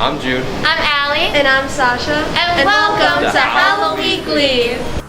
I'm Jude. I'm Allie. And I'm Sasha. And welcome to Halloweekly.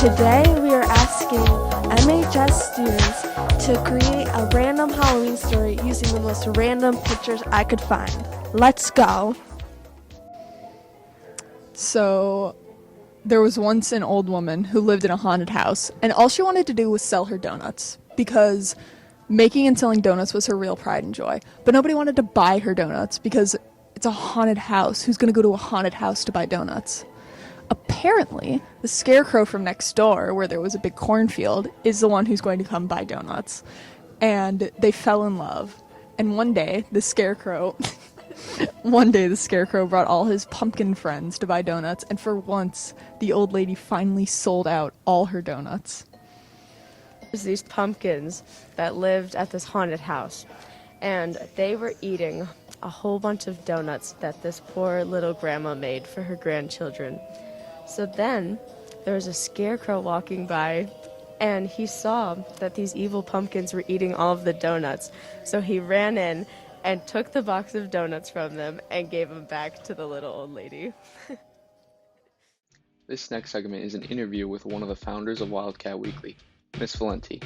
Today we are asking MHS students to create a random Halloween story using the most random pictures I could find. Let's go. So, there was once an old woman who lived in a haunted house, and all she wanted to do was sell her donuts, because making and selling donuts was her real pride and joy. But nobody wanted to buy her donuts, because it's a haunted house. Who's going to go to a haunted house to buy donuts? Apparently, the scarecrow from next door, where there was a big cornfield, is the one who's going to come buy donuts. And they fell in love. And one day, the scarecrow brought all his pumpkin friends to buy donuts, and for once, the old lady finally sold out all her donuts. There's these pumpkins that lived at this haunted house, and they were eating a whole bunch of donuts that this poor little grandma made for her grandchildren. So then there was a scarecrow walking by, and he saw that these evil pumpkins were eating all of the donuts. So he ran in and took the box of donuts from them and gave them back to the little old lady. This next segment is an interview with one of the founders of Wildcat Weekly, Miss Valenti.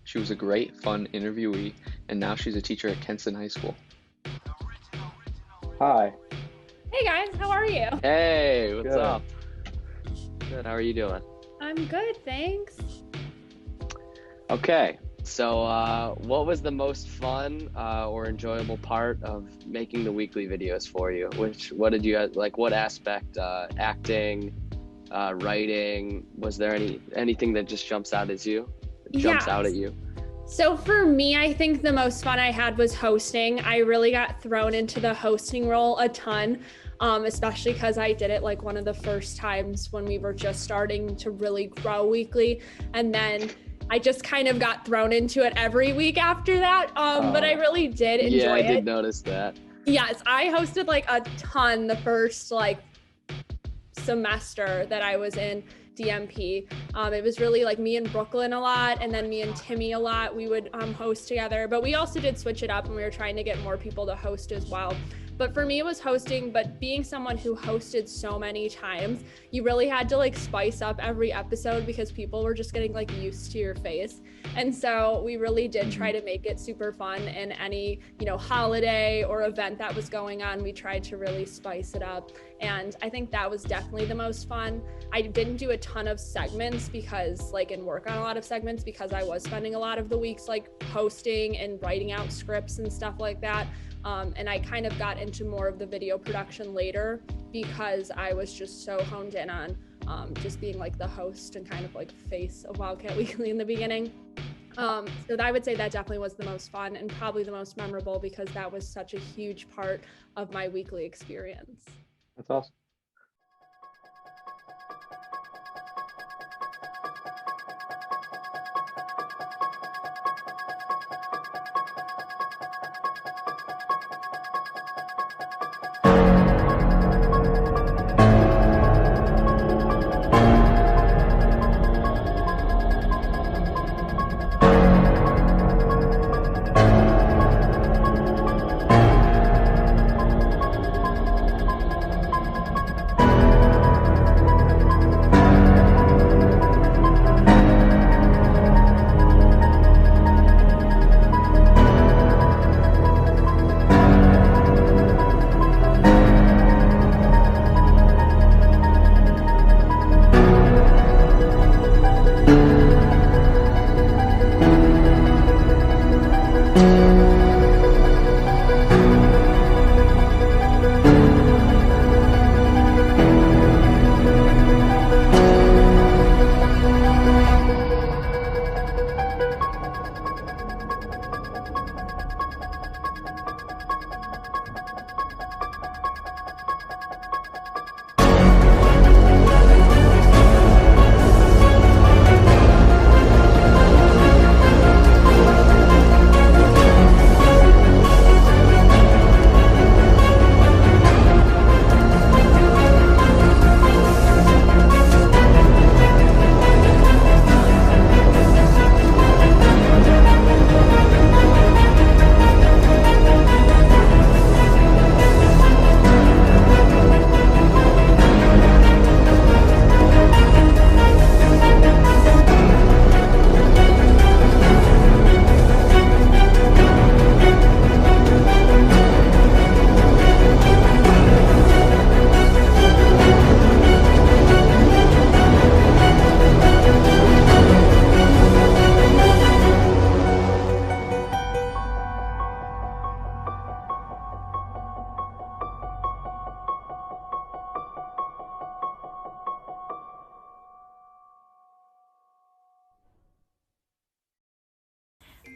She was a great, fun interviewee, and now she's a teacher at Kenston High School. Hi. Hey guys, how are you? Hey, what's Good. up? Good, how are you doing? I'm good, thanks. Okay, so what was the most fun or enjoyable part of making the weekly videos for you? What did you like? What aspect? Acting, writing? Was there anything that just jumps out at you? So for me, I think the most fun I had was hosting. I really got thrown into the hosting role a ton, especially because I did it like one of the first times when we were just starting to really grow weekly. And then I just kind of got thrown into it every week after that. But I really did enjoy it. Yeah, I did notice that. Yes, I hosted like a ton the first semester that I was in DMP. It was really like me and Brooklyn a lot, and then me and Timmy a lot. We would host together, but we also did switch it up, and we were trying to get more people to host as well. But for me, it was hosting, but being someone who hosted so many times, you really had to like spice up every episode because people were just getting like used to your face. And so we really did try to make it super fun, and any, holiday or event that was going on, we tried to really spice it up. And I think that was definitely the most fun. I didn't do a ton of segments and work on a lot of segments because I was spending a lot of the weeks like hosting and writing out scripts and stuff like that. And I kind of got into more of the video production later because I was just so honed in on just being like the host and kind of like face of Wildcat Weekly in the beginning. So I would say that definitely was the most fun and probably the most memorable because that was such a huge part of my weekly experience. That's awesome.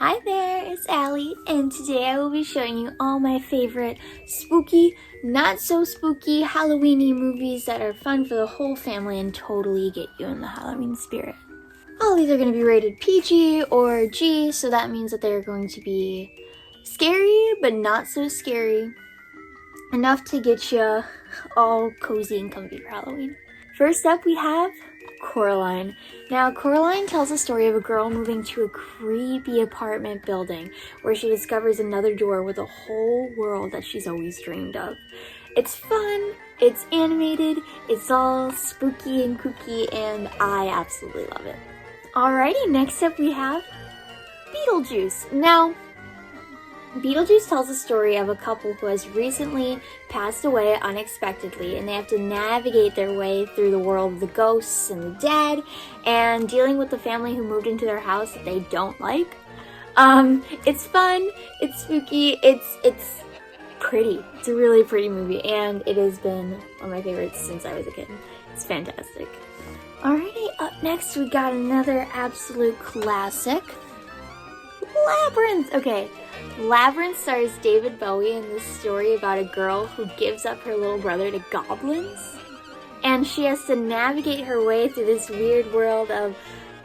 Hi there, it's Allie, and today I will be showing you all my favorite spooky, not so spooky, Halloweeny movies that are fun for the whole family and totally get you in the Halloween spirit. All these are going to be rated PG or G, so that means that they're going to be scary, but not so scary. Enough to get you all cozy and comfy for Halloween. First up, we have Coraline. Now, Coraline tells a story of a girl moving to a creepy apartment building where she discovers another door with a whole world that she's always dreamed of. It's fun, it's animated, it's all spooky and kooky, and I absolutely love it. Alrighty, next up we have Beetlejuice. Now, Beetlejuice tells a story of a couple who has recently passed away unexpectedly, and they have to navigate their way through the world of the ghosts and the dead, and dealing with the family who moved into their house that they don't like. It's fun, it's spooky, it's pretty. It's a really pretty movie, and it has been one of my favorites since I was a kid. It's fantastic. Alrighty, up next we got another absolute classic, Labyrinth. Okay, Labyrinth stars David Bowie in this story about a girl who gives up her little brother to goblins, and she has to navigate her way through this weird world of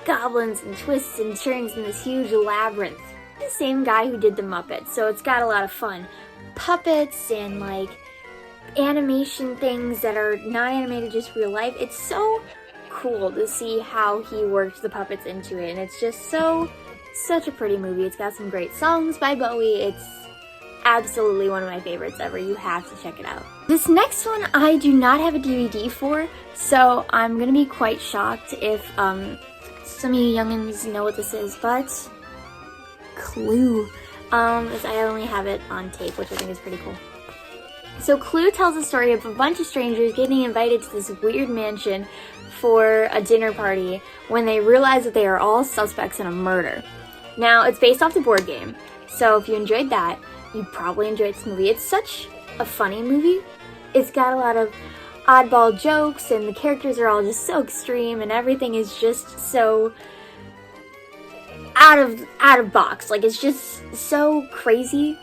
goblins and twists and turns in this huge labyrinth. The same guy who did the Muppets, so it's got a lot of fun. Puppets and like animation things that are not animated, just real life. It's so cool to see how he worked the puppets into it, and it's just such a pretty movie. It's got some great songs by Bowie. It's absolutely one of my favorites ever. You have to check it out. This next one I do not have a DVD for, so I'm gonna be quite shocked if some of you youngins know what this is, but Clue. As I only have it on tape, which I think is pretty cool. So Clue tells the story of a bunch of strangers getting invited to this weird mansion for a dinner party when they realize that they are all suspects in a murder. Now, it's based off the board game, so if you enjoyed that, you probably enjoyed this movie. It's such a funny movie. It's got a lot of oddball jokes, and the characters are all just so extreme, and everything is just so out of box. Like, it's just so crazy.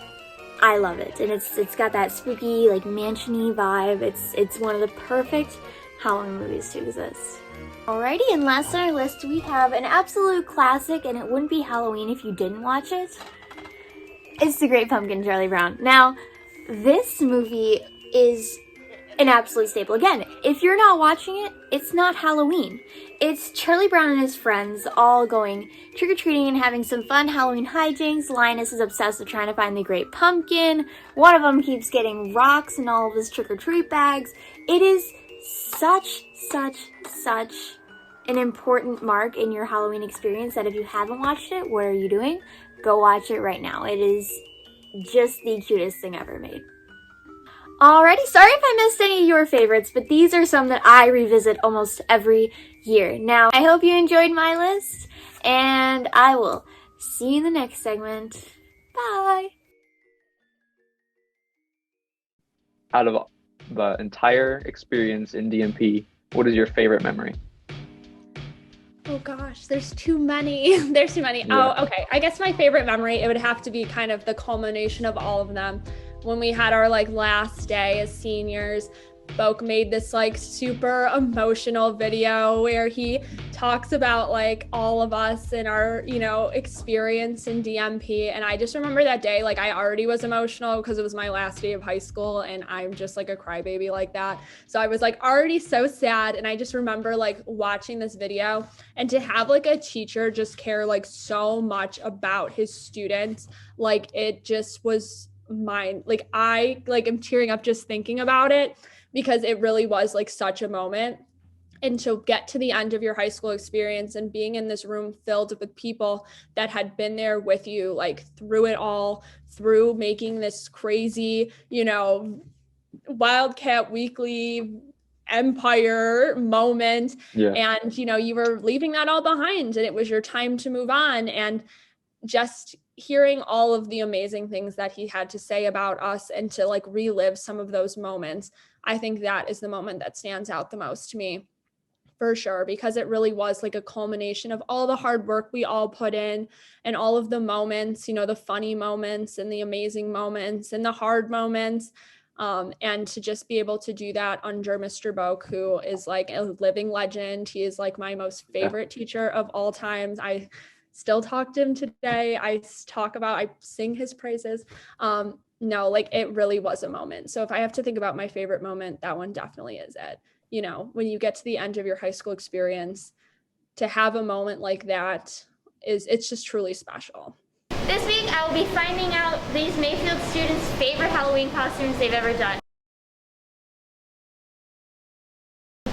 I love it, and it's got that spooky, like, mansion-y vibe. It's one of the perfect Halloween movies to exist. Alrighty, and last on our list we have an absolute classic, and it wouldn't be Halloween if you didn't watch it. It's The Great Pumpkin, Charlie Brown. Now, this movie is an absolute staple. Again, if you're not watching it, it's not Halloween. It's Charlie Brown and his friends all going trick-or-treating and having some fun Halloween hijinks. Linus is obsessed with trying to find the Great Pumpkin. One of them keeps getting rocks in all of his trick-or-treat bags. It is such an important mark in your Halloween experience that if you haven't watched it, what are you doing? Go watch it right now. It is just the cutest thing ever made. Alrighty, sorry if I missed any of your favorites, but these are some that I revisit almost every year. Now, I hope you enjoyed my list, and I will see you in the next segment. Bye! Out of the entire experience in DMP, what is your favorite memory? Oh gosh, there's too many. There's too many. Yeah. Oh, okay. I guess my favorite memory, it would have to be kind of the culmination of all of them. When we had our like last day as seniors, Boke made this like super emotional video where he talks about like all of us and our, experience in DMP. And I just remember that day, like I already was emotional because it was my last day of high school and I'm just like a crybaby like that. So I was like already so sad. And I just remember like watching this video and to have like a teacher just care like so much about his students, like it just was mine. Like I like am tearing up just thinking about it, because it really was like such a moment. And to get to the end of your high school experience and being in this room filled with people that had been there with you, like through it all, through making this crazy, Wildcat Weekly empire moment. Yeah. And, you were leaving that all behind and it was your time to move on. And just hearing all of the amazing things that he had to say about us and to like relive some of those moments, I think that is the moment that stands out the most to me. for sure, because it really was like a culmination of all the hard work we all put in and all of the moments, the funny moments and the amazing moments and the hard moments. And to just be able to do that under Mr. Boak, who is like a living legend. He is like my most favorite teacher of all times. I still talk to him today. I sing his praises. No, like it really was a moment. So if I have to think about my favorite moment, that one definitely is it. When you get to the end of your high school experience, to have a moment like that it's just truly special. This week, I will be finding out these Mayfield students' favorite Halloween costumes they've ever done.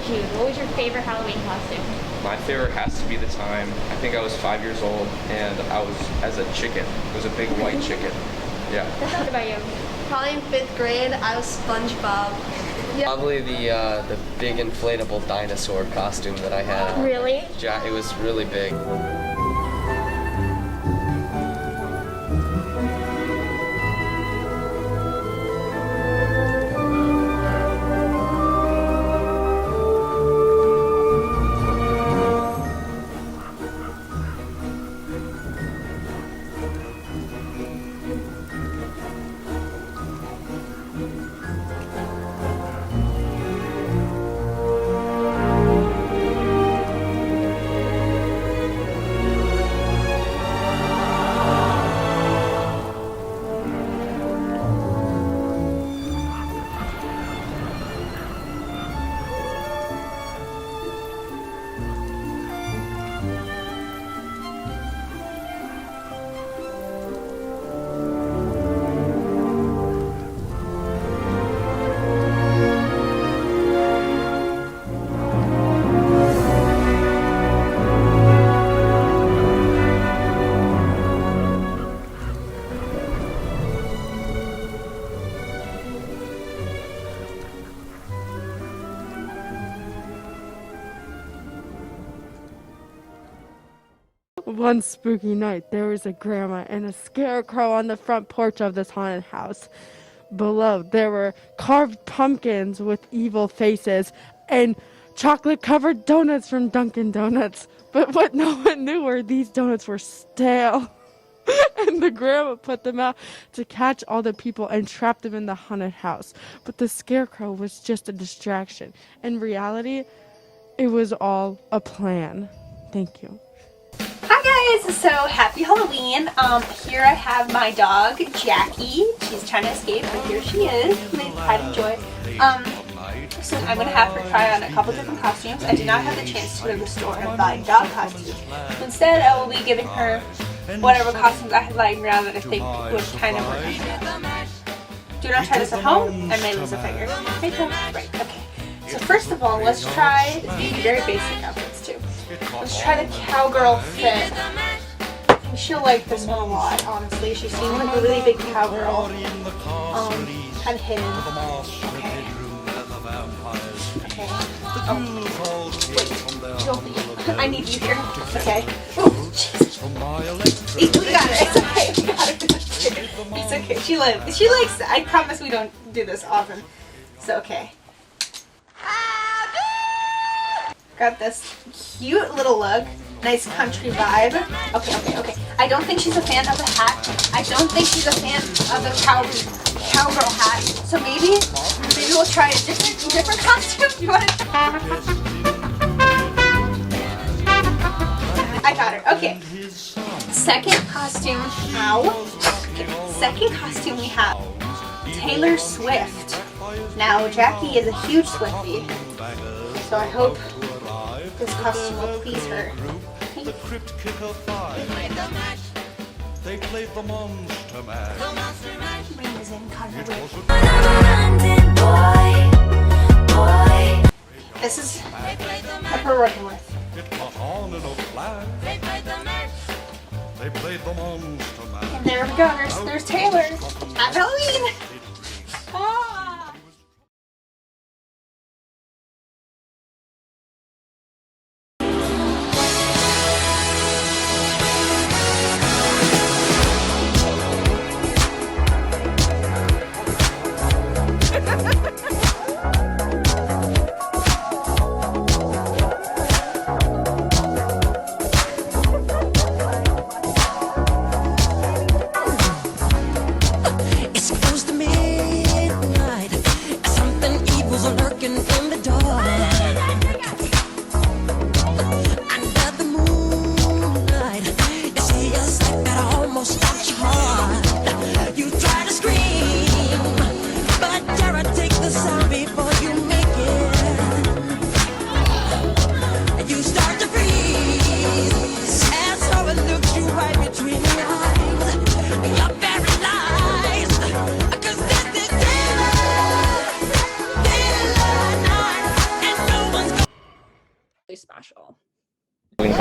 Jude, what was your favorite Halloween costume? My favorite has to be the time, I think I was 5 years old, and I was as a chicken. It was a big white chicken. Yeah. What about you? Probably in 5th grade, I was SpongeBob. Probably the big inflatable dinosaur costume that I had. Really? It was really big. One spooky night, there was a grandma and a scarecrow on the front porch of this haunted house. Below, there were carved pumpkins with evil faces and chocolate-covered donuts from Dunkin' Donuts. But what no one knew were these donuts were stale. And the grandma put them out to catch all the people and trap them in the haunted house. But the scarecrow was just a distraction. In reality, it was all a plan. Thank you. Hi guys, so happy Halloween. Here I have my dog, Jackie. She's trying to escape, but here she is. Please pride and joy. So I'm going to have her try on a couple different costumes. I did not have the chance to go to the store and buy dog costumes. Instead, I will be giving her whatever costumes I had lying around that I think would kind of work. Do not try this at home. I may lose a finger. Right, okay. So first of all, let's try, these are very basic outfits too. Let's try the cowgirl fit. I think she'll like this one a lot, honestly. She seems like a really big cowgirl. Kind of hidden. Okay. Okay. Oh. Wait. Joel, I need you here. Okay. Oh, jeez. We got it. It's okay. We got it. It's okay. She likes it. I promise we don't do this often. So, okay. Got this cute little look. Nice country vibe. Okay. I don't think she's a fan of the hat. I don't think she's a fan of the cowgirl hat. So maybe we'll try a different costume. You want to? I got her. Okay. Second costume. Second costume we have Taylor Swift. Now Jackie is a huge Swiftie, so I hope this costume will please her. They played the monster mash. Rings in This is what we're working with. And there we go. There's Taylor. Happy Halloween. Ah.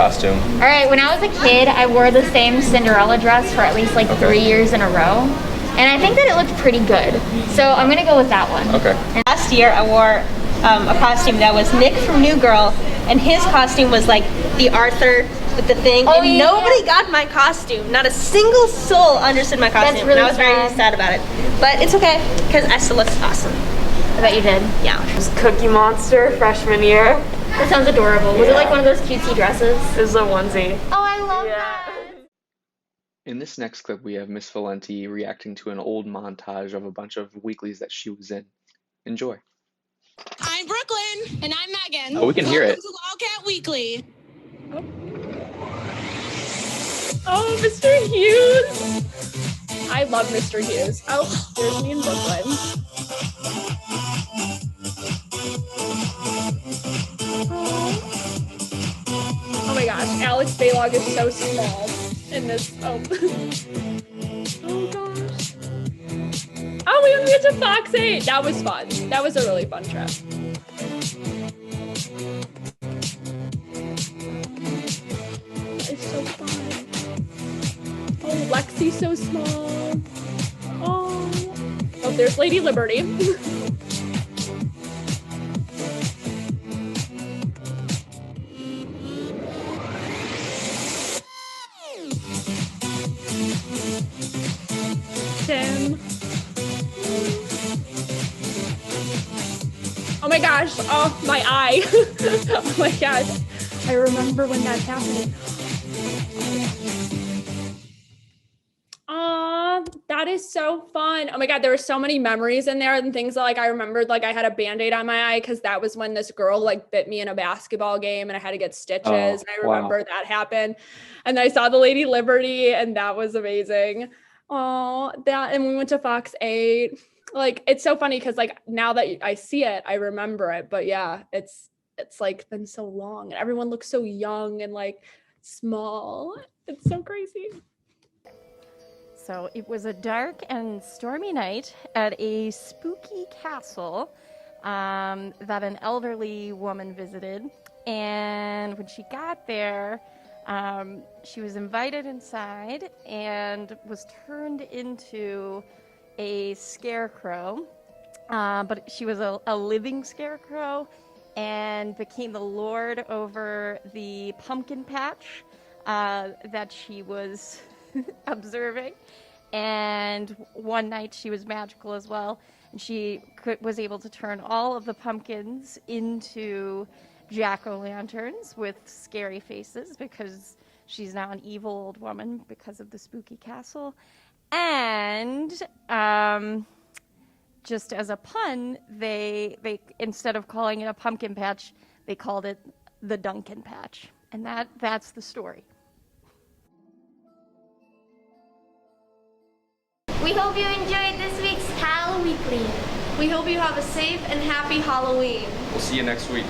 costume? All right, when I was a kid, I wore the same Cinderella dress for at least like 3 years in a row. And I think that it looked pretty good. So I'm gonna go with that one. Okay. Last year I wore a costume that was Nick from New Girl, and his costume was like the Arthur with the thing, Oh, and yeah. nobody got my costume. Not a single soul understood my costume. That's really and I was very sad about it. But it's okay, because I still look awesome. I bet you did. Yeah. Cookie Monster freshman year. That sounds adorable. Was it like one of those cutesy dresses? It was a onesie. Oh, I love that. In this next clip, we have Miss Valenti reacting to an old montage of a bunch of weeklies that she was in. Enjoy. I'm Brooklyn. And I'm Megan. Oh, we can hear it. Welcome to Wildcat Weekly. Oh, Mr. Hughes. I love Mr. Hughes. Oh, there's me in Brooklyn. Oh my gosh, Alex Baylog is so small in this. Oh, oh gosh. Oh, we went to Fox 8. That was fun. That was a really fun trip. It's so fun. Oh, Lexi's so small. Oh, there's Lady Liberty. Tim. Oh my gosh. Oh, my eye. Oh my gosh. I remember when that happened. Aw, that is so fun. Oh my God, there were so many memories in there and things that like I remembered, like I had a Band-Aid on my eye because that was when this girl like bit me in a basketball game and I had to get stitches. And I remember that happened. And I saw the Lady Liberty and that was amazing. Oh, that, and we went to Fox 8. Like, it's so funny because like now that I see it, I remember it. But yeah, it's like been so long and everyone looks so young and like small. It's so crazy. So it was a dark and stormy night at a spooky castle that an elderly woman visited. And when she got there, she was invited inside and was turned into a scarecrow. But she was a living scarecrow and became the lord over the pumpkin patch that she was observing. And one night she was magical as well, and she was able to turn all of the pumpkins into jack-o'-lanterns with scary faces because she's now an evil old woman because of the spooky castle. And just as a pun, they instead of calling it a pumpkin patch, they called it the Duncan patch, and that's the story. We hope you enjoyed this week's Halloweekly. We hope you have a safe and happy Halloween. We'll see you next week.